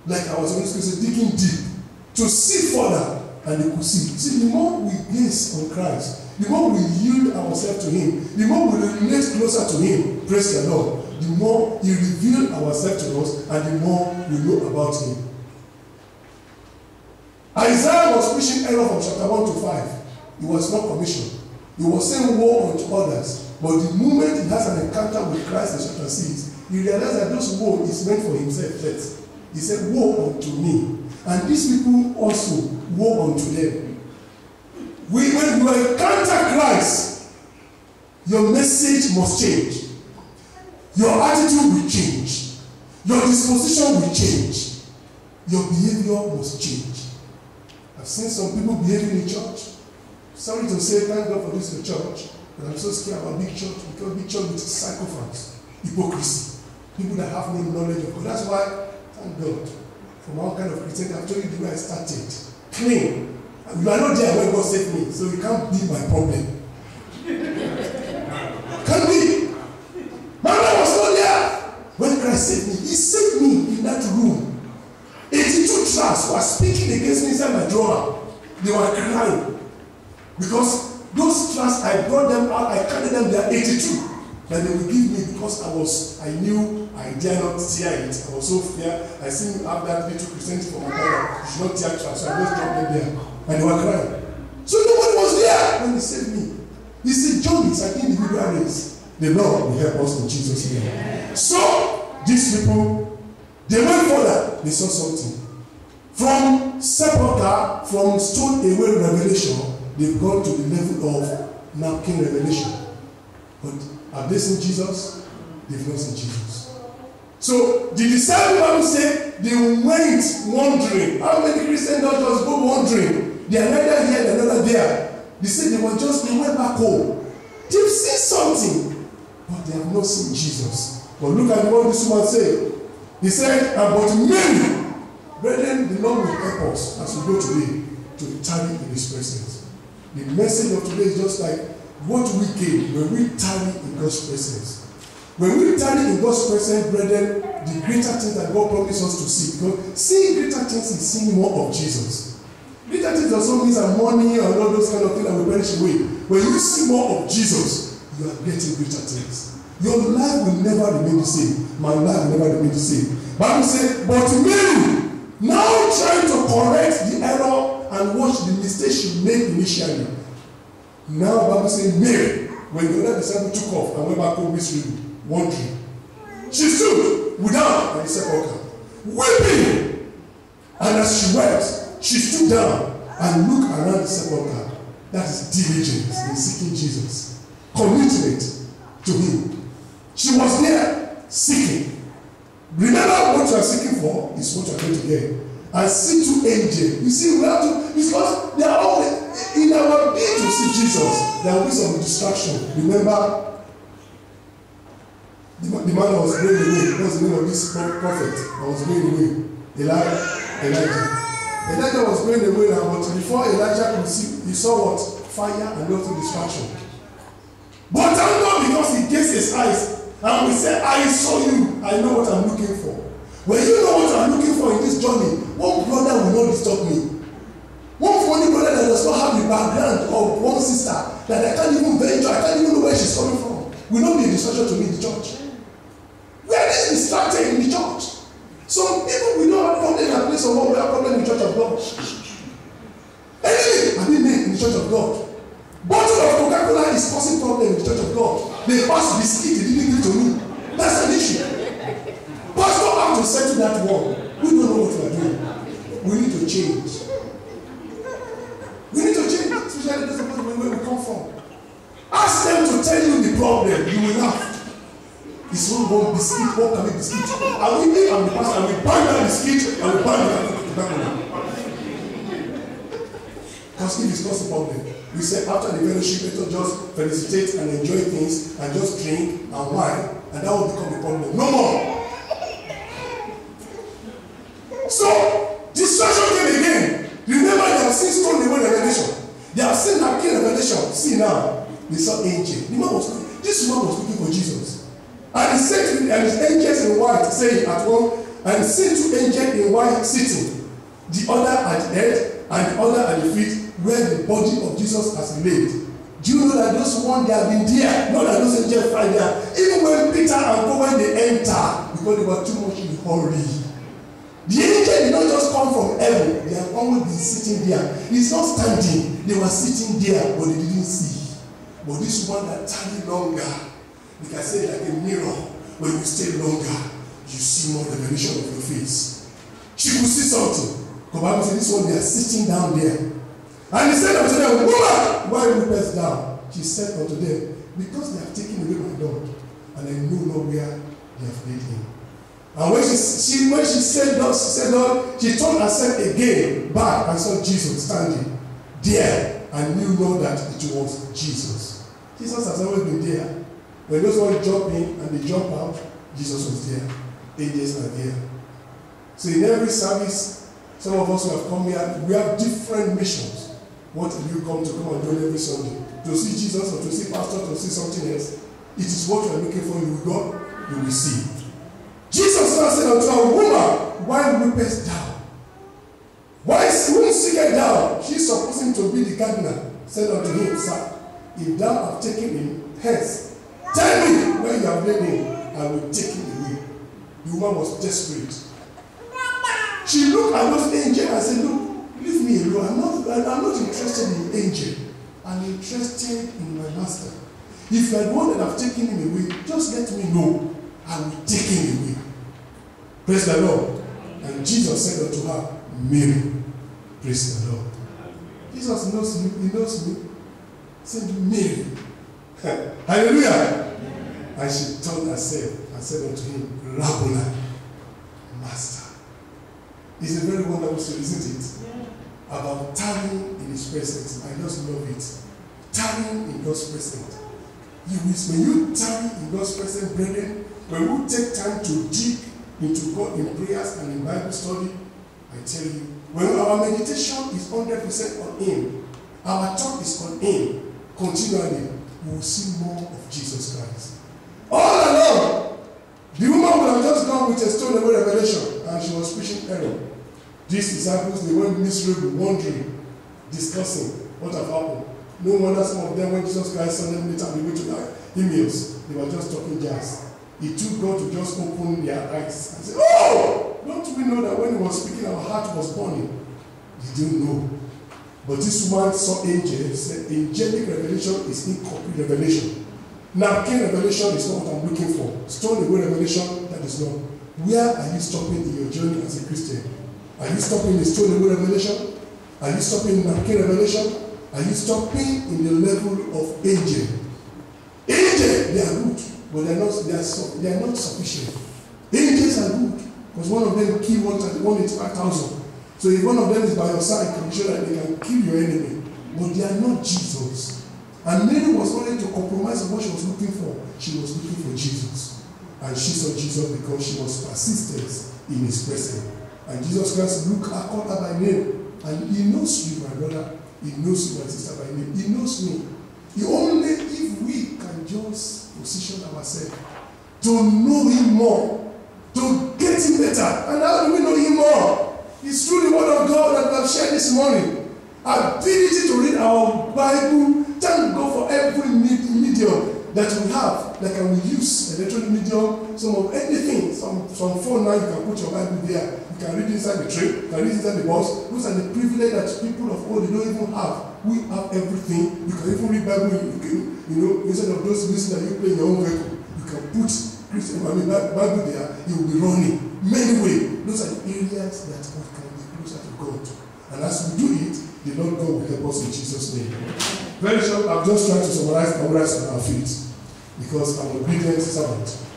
like I was going to say, digging deep to see further, and they could see. See, the more we gaze on Christ, the more we yield ourselves to Him, the more we relate closer to Him, praise the Lord, the more He reveals ourselves to us, and the more we know about Him. Isaiah was preaching error from chapter 1 to 5. He was not commissioned. He was saying woe unto others. But the moment he has an encounter with Christ in chapter 6, he realized that those woe is meant for himself first. He said, woe unto me. And these people also, woe unto them. When you encounter Christ, your message must change. Your attitude will change. Your disposition will change. Your behavior must change. I've seen some people behaving in church. Sorry to say, thank God for this in church, but I'm so scared about big church, because big church is psychophants, hypocrisy, people that have no knowledge of God. That's why, thank God, from all kind of Christianity, I've told you the way I started. Clean. You are not there when God saved me, so you can't be my problem. Can't be. My man was not there when Christ saved me. He saved me in that room. 82 tracks were speaking against me inside my drawer. They were crying. Because those tracks, I brought them out, I counted them, they are 82. That they will give me because I knew I dare not tear it. I was so fear. I see you have that little Christianity for my brother. You should not tear tracks, so I just dropped them there. And they were crying. So nobody was there when He saved me. He said, John is an individual race. The Lord will help us in Jesus' name. Yeah. So, these people, they went further. They saw something. From sepulchre, from stone away revelation, they've gone to the level of napkin revelation. But have they seen Jesus? They've not seen Jesus. So, the disciples say they went wandering. How many Christians don't just go wandering? They are neither here, they are neither there. They said they went back home. They've seen something, but they have not seen Jesus. But look at what this woman said. He said, but many, brethren, the Lord will help us as we go today to tarry in His presence. The message of today is just like what we gain when we tarry in God's presence. When we tarry in God's presence, brethren, the greater things that God promised us to see. Because seeing greater things is seeing more of Jesus. Greater things also means that money or all those kind of things that will perish away. When you see more of Jesus, you are getting greater things. Your life will never remain the same. My life will never remain the same. Bible says, but many now trying to correct the error and watch the mistake she made initially. Now Bible says, Mary, when the other disciple took off and went back home mystery, wondering, she stood without at the sepulchre, weeping. And as she wept, she stood down and looked around the sepulchre. That is diligence in seeking Jesus. Commitment to Him. She was there seeking. Remember what you are seeking for is what you are going to get. And see two angels. You see, we have to, because they are all in our bid to see Jesus. There will be some distraction. Remember, the man that was going away, what's the name of this prophet that was going away? Elijah. Elijah was going away now, but before Elijah could see, he saw what? Fire and also distraction. But thank God, because he gazed his eyes and we say, I saw you, I know what I'm looking for. When you know what I'm looking for in this journey, one brother will not disturb me. One funny brother that does not have the background of one sister that I can't even venture, I can't even know where she's coming from, will not be a distraction to me in the church. We are just distracted in the church. Some people will not have problem in a place of work, we have problem in the church of God. Anyway, have been made in the church of God. Bottle of Coca-Cola is causing problem in the church of God. They pass biscuit, they didn't give it to me. That's an issue. Pastor have to settle that one. We don't know what we are doing. We need to change. We need to change, especially those of us where we come from. Ask them to tell you the problem, you will laugh. It's one biscuit, one can be biscuit. And we eat and we pass and we buy that biscuit and we buy that Coca-Cola. Because if it's not a problem, we say after the fellowship, let us just felicitate and enjoy things and just drink and wine, and that will become a problem. No more. So, distraction came again. Remember, they have seen stone away revelation. They have seen napkin revelation. See now, they saw angel. This man was looking for Jesus. And he said to him, and his angels in white saying at one and seen 2 angels in white sitting, the other at the head and the other at the feet, where the body of Jesus has laid. Do you know that those ones, they have been there? Not that those angels find there. Even when Peter and Paul, when they enter, because they were too much in a hurry. The angel did not just come from heaven. They have always been sitting there. It's not standing. They were sitting there, but they didn't see. But this one that tarried longer, like I said, like a mirror. When you stay longer, you see more revelation of your face. She could see something. The Bible says this one, they are sitting down there. And he said unto them, woman, why weepest thou? She said unto them, because they have taken away my Lord, and I know not where they have laid him. And when she said thus, she said, Lord, she turned herself again back and saw Jesus standing there and knew not that it was Jesus. Jesus has always been there. When those ones jump in and they jump out, Jesus was there. Angels are there. So in every service, some of us who have come here, we have different missions. What do you come and do every Sunday? To see Jesus or to see pastor, to see something else? It is what you are looking for. You will go, you will see. Jesus now said unto her, woman, why weepest thou? Whom seekest thou? She supposing to be the gardener, said unto him, Sir, if thou have taken him hence, tell me where you have laid him, I will take him away. The woman was desperate. She looked at those angels and said, look, leave me alone. I'm not interested in angel. I'm interested in my master. If you are the one that have taken him away, just let me know. I will take him away. Praise the Lord. And Jesus said unto her, Mary. Praise the Lord. Jesus knows me. He knows me. Said Mary. Hallelujah. And she turned herself and said unto him, Rabboni, Master. It's a very wonderful story, isn't it? Yeah. About tarrying in his presence. I just love it. Tarrying in God's presence. When you tarry in God's presence, brethren, when you take time to dig into God in prayers and in Bible study, I tell you, when our meditation is 100% on Him, our thought is on Him, continually, we will see more of Jesus Christ. All along, the woman would have just gone with a stone away revelation, and she was preaching error. These disciples, they went miserable, wondering, discussing what had happened. No wonder some of them, when Jesus Christ saw them later, they went to their emails, they were just talking jazz. It took God to just open their eyes and say, oh! Don't we know that when he was speaking, our heart was burning? They didn't know. But this woman saw angels, said angelic revelation is incomplete revelation. Napkin revelation is not what I'm looking for. Stone away revelation, that is not. Where are you stopping in your journey as a Christian? Are you stopping in stone away revelation? Are you stopping in napkin revelation? Are you stopping in the level of angel? Angels, they are good, but they are not sufficient. Angels are good, because one of them killed 185,000. So if one of them is by your side, you can show that they can kill your enemy. But they are not Jesus. And Mary was not ready to compromise on what she was looking for. She was looking for Jesus. And she saw Jesus because she was persistent in his presence. And Jesus Christ called her by name. And he knows you, my brother. He knows you, my sister, by name. He knows me. Only if we can just position ourselves to know him more, to get him better. And how do we know him more? It's through the word of God that we have shared this morning. Ability to read our Bible. Thank God for every medium that we have, that can we use, electronic medium, some of anything, some phone now, you can put your Bible there. You can read inside the train, you can read inside the bus. Those are the privilege that people of old, they don't even have. We have everything. You can even read Bible, instead of those music that you play in your own vehicle, you can put Bible there, you will be running. Many ways. Those are the areas that we can be closer to God. And as we do it, the Lord God will help us in Jesus' name. Very short, I'm just trying to summarize on our feet, because I'm an obedient servant.